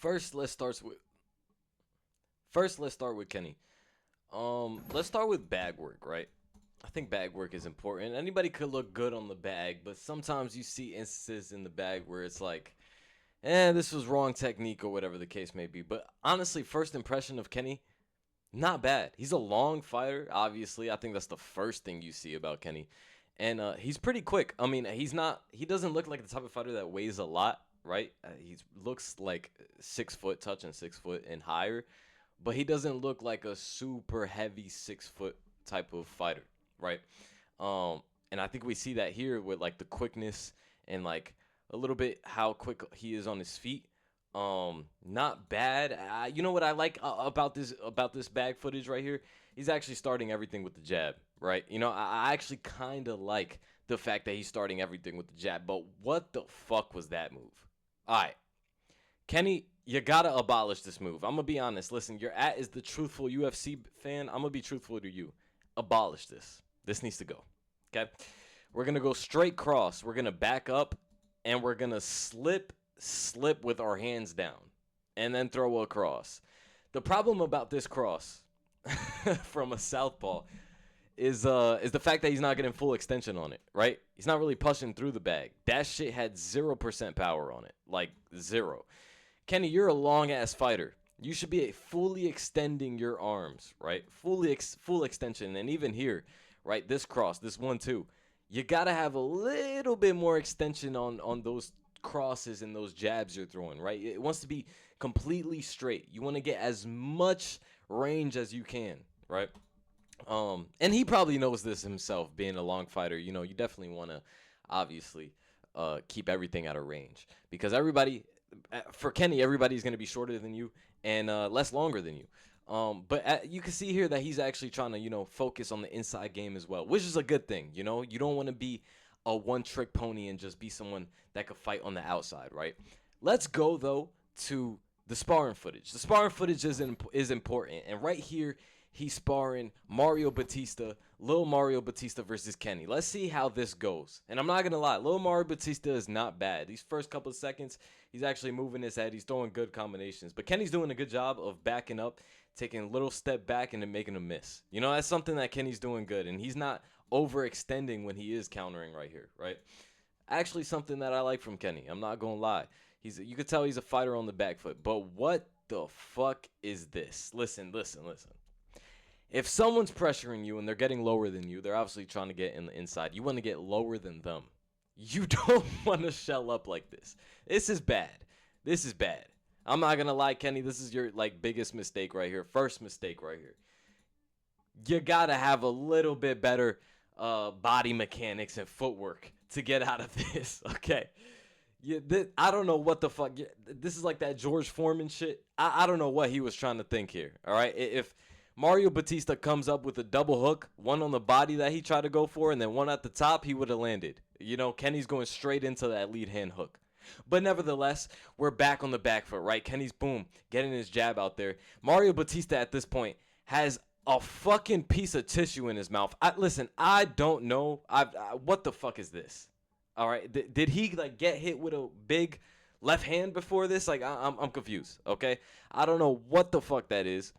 First, let's start with Kenny. Let's start with bag work, right? I think bag work is important. Anybody could look good on the bag, but sometimes you see instances in the bag where it's like, this was wrong technique or whatever the case may be. But honestly, first impression of Kenny, not bad. He's a long fighter, obviously. I think that's the first thing you see about Kenny. And he's pretty quick. I mean, he doesn't look like the type of fighter that weighs a lot, right? He looks like 6 foot, touching 6 foot and higher, but he doesn't look like a super heavy 6 foot type of fighter, right? And I think we see that here with like the quickness and like a little bit how quick he is on his feet. Not bad. You know what I like about this bag footage right here? He's actually starting everything with the jab, right? I actually kind of like the fact that he's starting everything with the jab. But what the fuck was that move? All right, Kenny, you gotta abolish this move. I'm gonna be honest. Listen, your is the truthful UFC fan. I'm gonna be truthful to you. Abolish this. This needs to go. Okay, we're gonna go straight cross. We're gonna back up, and we're gonna slip with our hands down, and then throw across. The problem about this cross from a southpaw is the fact that he's not getting full extension on it, right? He's not really pushing through the bag. That shit had 0% power on it, like zero. Kenny, you're a long ass fighter. You should be fully extending your arms, right? Full extension, and even here, right? This cross, this 1-2, you gotta have a little bit more extension on those crosses and those jabs you're throwing, right? It wants to be completely straight. You want to get as much range as you can, right? And he probably knows this himself, being a long fighter. You definitely want to obviously keep everything out of range because for Kenny, everybody's going to be shorter than you and less longer than you. But you can see here that he's actually trying to, focus on the inside game as well, which is a good thing. You don't want to be a one-trick pony and just be someone that could fight on the outside, right? Let's go, though, to the sparring footage. The sparring footage is important. And right here, he's sparring Mario Batista, Lil Mario Batista versus Kenny. Let's see how this goes. And I'm not going to lie, Lil Mario Batista is not bad. These first couple of seconds, he's actually moving his head. He's throwing good combinations. But Kenny's doing a good job of backing up, taking a little step back, and then making a miss. That's something that Kenny's doing good. And he's not overextending when he is countering right here, right? Actually, something that I like from Kenny. I'm not going to lie. You could tell he's a fighter on the back foot. But what the fuck is this? Listen. If someone's pressuring you and they're getting lower than you, they're obviously trying to get in the inside. You want to get lower than them. You don't want to shell up like this. This is bad. I'm not going to lie, Kenny. This is your biggest mistake right here. First mistake right here. You got to have a little bit better body mechanics and footwork to get out of this, okay? I don't know what the fuck. This is like that George Foreman shit. I don't know what he was trying to think here, all right? If Mario Batista comes up with a double hook, one on the body that he tried to go for, and then one at the top, he would have landed. Kenny's going straight into that lead hand hook. But nevertheless, we're back on the back foot, right? Kenny's, boom, getting his jab out there. Mario Batista at this point has a fucking piece of tissue in his mouth. Listen, I don't know. What the fuck is this? All right, did he get hit with a big left hand before this? I'm confused. Okay, I don't know what the fuck that is.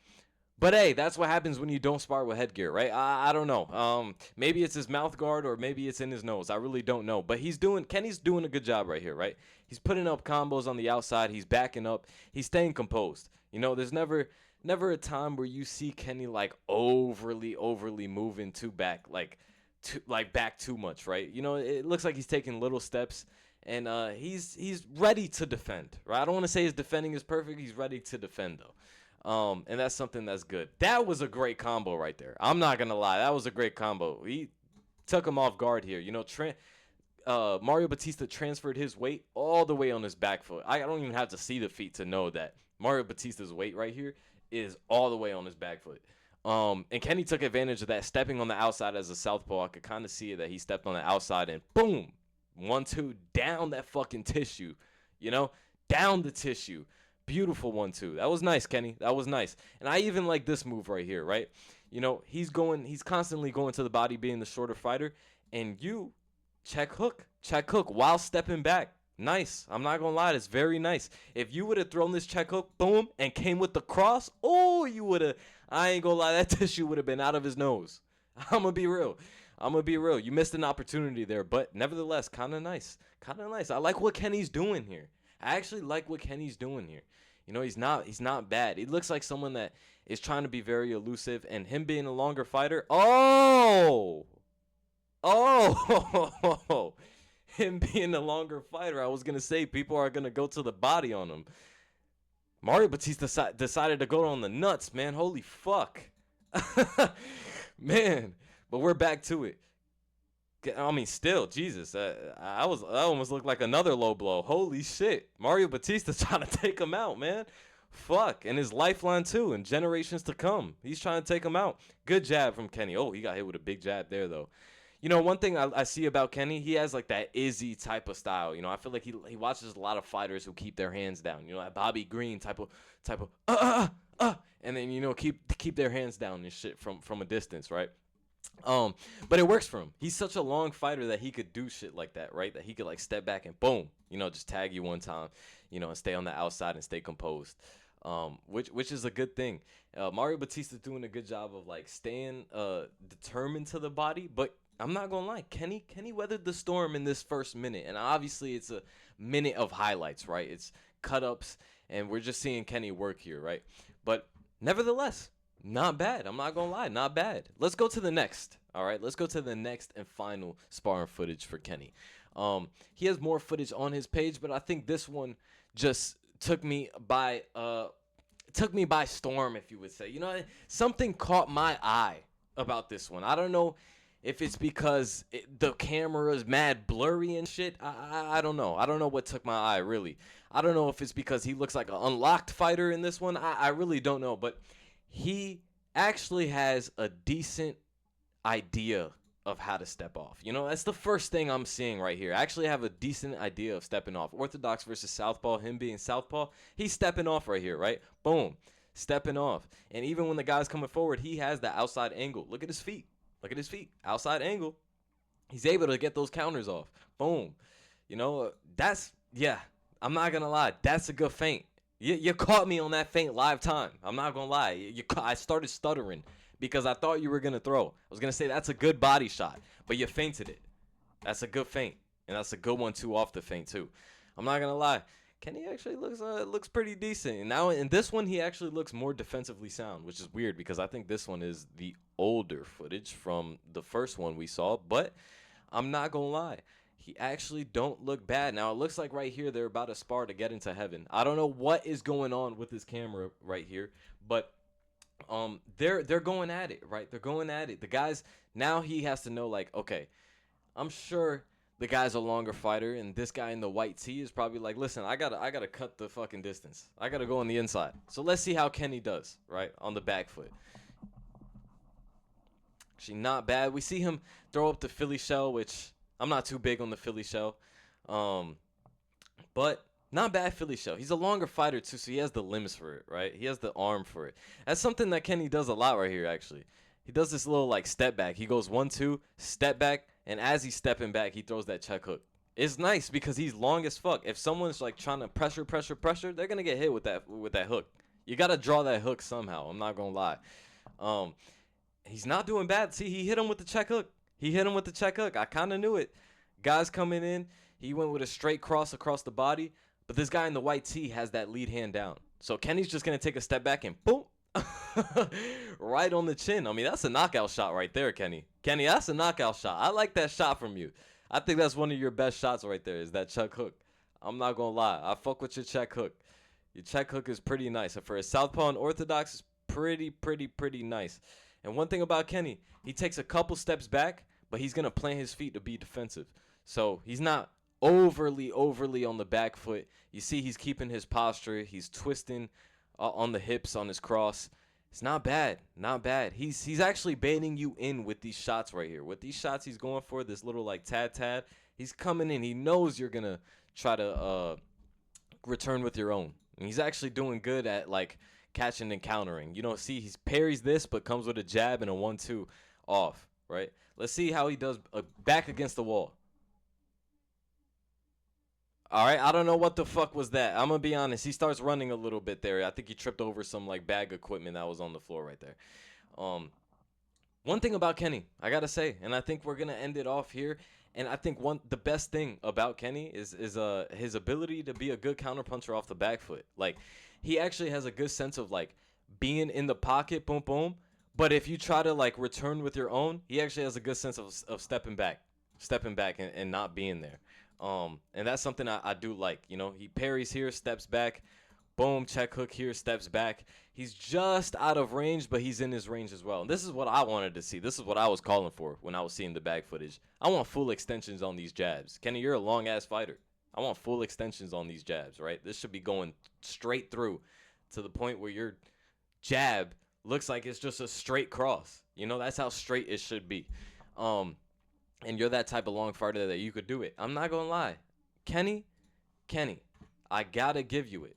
But hey, that's what happens when you don't spar with headgear, right? I don't know. Maybe it's his mouth guard or maybe it's in his nose. I really don't know. But Kenny's doing a good job right here, right? He's putting up combos on the outside. He's backing up. He's staying composed. There's never a time where you see Kenny overly moving back, back too much, right? It looks like he's taking little steps, and he's ready to defend, right? I don't want to say his defending is perfect. He's ready to defend though, and that's something that's good. That was a great combo right there. I'm not gonna lie, that was a great combo. He took him off guard here. Mario Batista transferred his weight all the way on his back foot. I don't even have to see the feet to know that Mario Batista's weight right here is all the way on his back foot. And Kenny took advantage of that, stepping on the outside as a southpaw. I could kind of see it that he stepped on the outside and boom, 1-2 down that fucking tissue, down the tissue. Beautiful 1-2. That was nice, Kenny. That was nice. And I even like this move right here, right? He's constantly going to the body, being the shorter fighter, and you check hook while stepping back. Nice. I'm not gonna lie, it's very nice. If you would have thrown this check hook, boom, and came with the cross, oh, you would have. I ain't gonna lie, that tissue would have been out of his nose. I'm gonna be real. I'm gonna be real. You missed an opportunity there, but nevertheless, kind of nice. Kind of nice. I like what Kenny's doing here. I actually like what Kenny's doing here. You know, he's not bad. He looks like someone that is trying to be very elusive, and him being a longer fighter. Oh, oh. Him being a longer fighter, I was gonna say people are gonna go to the body on him. Mario Batista decided to go on the nuts, man. Holy fuck, man. But we're back to it. I mean, still, Jesus, I almost looked like another low blow. Holy shit, Mario Batista's trying to take him out, man. Fuck, and his lifeline too, and generations to come. He's trying to take him out. Good jab from Kenny. Oh, he got hit with a big jab there though. You know, one thing I see about Kenny, he has like that Izzy type of style. You know, I feel like he watches a lot of fighters who keep their hands down. You know, that Bobby Green type of and then keep their hands down and shit from a distance, right? But it works for him. He's such a long fighter that he could do shit like that, right? That he could like step back and boom, just tag you one time, and stay on the outside and stay composed. Which is a good thing. Mario Batista's doing a good job of like staying determined to the body, but I'm not gonna lie, Kenny weathered the storm in this first minute, and obviously it's a minute of highlights, right? It's cut ups, and we're just seeing Kenny work here, right? But nevertheless, not bad. I'm not gonna lie, not bad. Let's go to the next. All right, let's go to the next and final sparring footage for Kenny. He has more footage on his page, but I think this one just took me by storm, if you would say. Something caught my eye about this one. I don't know if it's because the camera is mad blurry and shit. I don't know. I don't know what took my eye, really. I don't know if it's because he looks like an unlocked fighter in this one. I really don't know. But he actually has a decent idea of how to step off. That's the first thing I'm seeing right here. I actually have a decent idea of stepping off. Orthodox versus Southpaw, him being Southpaw, he's stepping off right here, right? Boom. Stepping off. And even when the guy's coming forward, he has the outside angle. Look at his feet. Look at his feet. Outside angle. He's able to get those counters off. Boom. I'm not going to lie. That's a good feint. You caught me on that feint live time. I'm not going to lie. I started stuttering because I thought you were going to throw. I was going to say that's a good body shot, but you feinted it. That's a good feint. And that's a good one, too, off the feint, too. I'm not going to lie. Kenny actually looks pretty decent. And now in this one, he actually looks more defensively sound, which is weird because I think this one is the older footage from the first one we saw. But I'm not going to lie. He actually don't look bad. Now, it looks like right here they're about to spar to get into heaven. I don't know what is going on with this camera right here, but they're going at it, right? They're going at it. The guys, now he has to know, like, okay, I'm sure the guy's a longer fighter, and this guy in the white tee is probably like, listen, I gotta cut the fucking distance. I gotta go on the inside. So let's see how Kenny does, right, on the back foot. Actually, not bad. We see him throw up the Philly shell, which I'm not too big on the Philly shell, but not bad Philly shell. He's a longer fighter too, so he has the limbs for it, right? He has the arm for it. That's something that Kenny does a lot right here, actually. He does this little like step back. He goes 1-2, step back, and as he's stepping back, he throws that check hook. It's nice because he's long as fuck. If someone's like trying to pressure, they're gonna get hit with that hook. You gotta draw that hook somehow. I'm not gonna lie. He's not doing bad. See, he hit him with the check hook. I kind of knew it. Guys coming in, he went with a straight cross across the body, but this guy in the white tee has that lead hand down. So Kenny's just gonna take a step back and boom. Right on the chin. I mean, that's a knockout shot right there, Kenny. Kenny, that's a knockout shot. I like that shot from you. I think that's one of your best shots right there is that check hook. I'm not going to lie. I fuck with your check hook. Your check hook is pretty nice. And for a southpaw and orthodox, it's pretty nice. And one thing about Kenny, he takes a couple steps back, but he's going to plant his feet to be defensive. So he's not overly on the back foot. You see he's keeping his posture. He's twisting on the hips on his cross. It's not bad. He's actually baiting you in with these shots right here. With these shots he's going for, this little like tad. He's coming in. He knows you're going to try to return with your own. And he's actually doing good at like catching and countering. See he parries this but comes with a jab and a 1-2 off, right? Let's see how he does back against the wall. All right, I don't know what the fuck was that. I'm gonna be honest. He starts running a little bit there. I think he tripped over some like bag equipment that was on the floor right there. Um, One thing about Kenny, I gotta say, and I think we're gonna end it off here. And I think the best thing about Kenny is his ability to be a good counterpuncher off the back foot. Like he actually has a good sense of like being in the pocket, boom boom. But if you try to like return with your own, he actually has a good sense of stepping back and not being there. And that's something I do like. You know, he parries here, steps back, boom, check hook here, steps back. He's just out of range, but he's in his range as well. And this is what I wanted to see. This is what I was calling for when I was seeing the bag footage. I want full extensions on these jabs. Kenny, you're a long ass fighter. I want full extensions on these jabs, right? This should be going straight through to the point where your jab looks like it's just a straight cross. You know, that's how straight it should be. Um, and you're that type of long fighter that you could do it. I'm not gonna lie. Kenny, Kenny, I gotta give you it.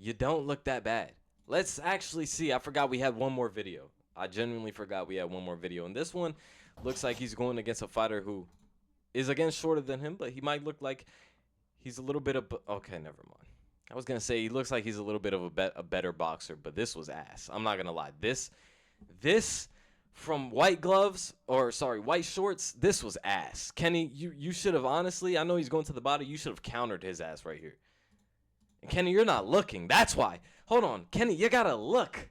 You don't look that bad. Let's actually see. I forgot we had one more video. I genuinely forgot we had one more video. And this one looks like he's going against a fighter who is again shorter than him, but he might look like he's a little bit of. Okay, never mind. I was gonna say he looks like he's a little bit of a better boxer, but this was ass. I'm not gonna lie. This from white gloves or sorry white shorts. This was ass. Kenny, you should have honestly. I know he's going to the body. You should have countered his ass right here. And Kenny, you're not looking. That's why. Hold on, Kenny, you gotta look.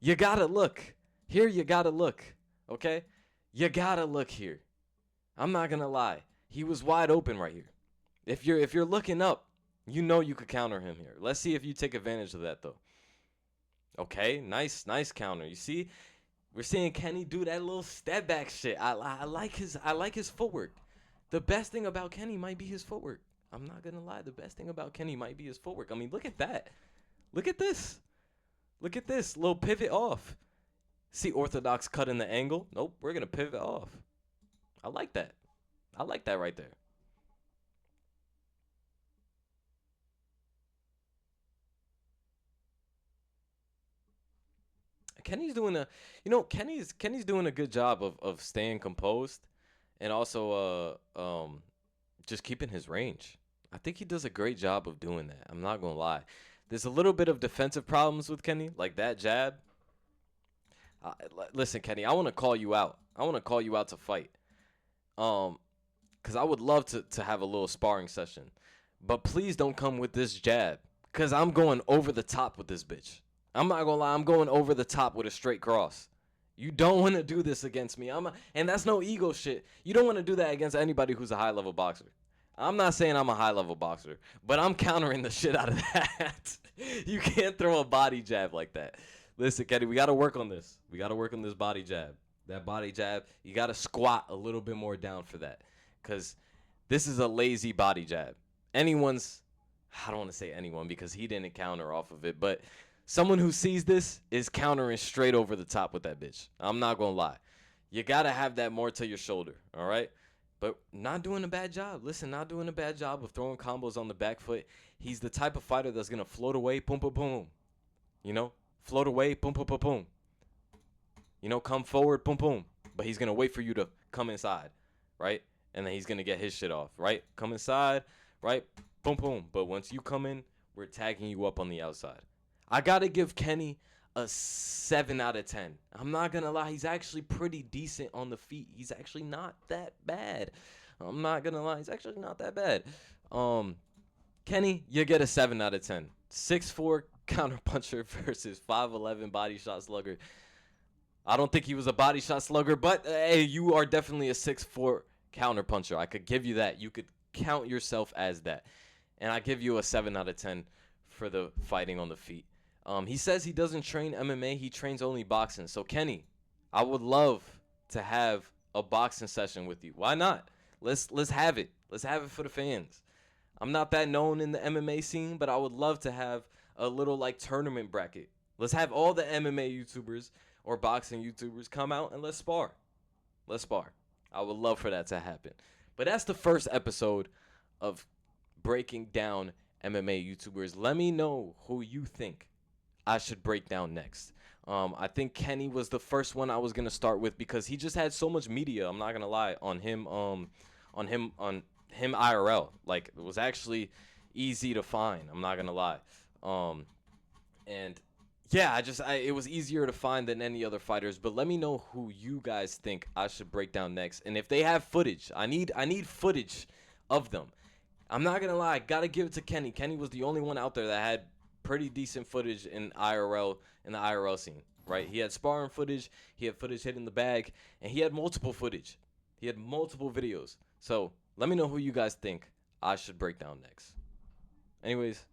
You gotta look. Here, you gotta look. Okay? You gotta look here. I'm not gonna lie. He was wide open right here. If you're looking up, you know you could counter him here. Let's see if you take advantage of that though. Okay, nice counter. You see, we're seeing Kenny do that little step back shit. I like his footwork. The best thing about Kenny might be his footwork. I'm not gonna lie. The best thing about Kenny might be his footwork. I mean, look at that. Look at this. Look at this little pivot off. See orthodox cut in the angle. Nope, we're gonna pivot off. I like that. I like that right there. Kenny's doing a, Kenny's doing a good job of staying composed, and also just keeping his range. I think he does a great job of doing that. I'm not gonna lie. There's a little bit of defensive problems with Kenny, like that jab. Listen, Kenny, I want to call you out. I want to call you out to fight. Um, cause I would love to have a little sparring session, but please don't come with this jab, cause I'm going over the top with this bitch. I'm not gonna lie, I'm going over the top with a straight cross. You don't want to do this against me. And that's no ego shit. You don't want to do that against anybody who's a high level boxer. I'm not saying I'm a high level boxer, but I'm countering the shit out of that. You can't throw a body jab like that. Listen, Kenny, we got to work on this. We got to work on this body jab. That body jab, you got to squat a little bit more down for that, because this is a lazy body jab. Anyone's, I don't want to say anyone because he didn't counter off of it, but someone who sees this is countering straight over the top with that bitch. I'm not going to lie. You got to have that more to your shoulder, all right? But not doing a bad job. Listen, not doing a bad job of throwing combos on the back foot. He's the type of fighter that's going to float away, boom, boom, boom. You know, float away, boom, boom, boom, boom. You know, come forward, boom, boom. But he's going to wait for you to come inside, right? And then he's going to get his shit off, right? Come inside, right? Boom, boom. But once you come in, we're tagging you up on the outside. I got to give Kenny a 7 out of 10. I'm not going to lie. He's actually pretty decent on the feet. He's actually not that bad. I'm not going to lie. He's actually not that bad. Kenny, you get a 7 out of 10. 6'4" counterpuncher versus 5'11" body shot slugger. I don't think he was a body shot slugger, but hey, you are definitely a 6'4" counterpuncher. I could give you that. You could count yourself as that. And I give you a 7 out of 10 for the fighting on the feet. He says he doesn't train MMA. He trains only boxing. So, Kenny, I would love to have a boxing session with you. Why not? Let's have it. Let's have it for the fans. I'm not that known in the MMA scene, but I would love to have a little like tournament bracket. Let's have all the MMA YouTubers or boxing YouTubers come out and let's spar. Let's spar. I would love for that to happen. But that's the first episode of breaking down MMA YouTubers. Let me know who you think I should break down next. I think Kenny was the first one I was gonna start with because he just had so much media. I'm not gonna lie on him. On him IRL. Like it was actually easy to find. I'm not gonna lie. And yeah, it was easier to find than any other fighters. But let me know who you guys think I should break down next, and if they have footage, I need footage of them. I'm not gonna lie, gotta give it to Kenny. Kenny was the only one out there that had pretty decent footage in the IRL scene, right? He had sparring footage, he had footage hitting the bag, and he had multiple footage. He had multiple videos. So let me know who you guys think I should break down next. Anyways,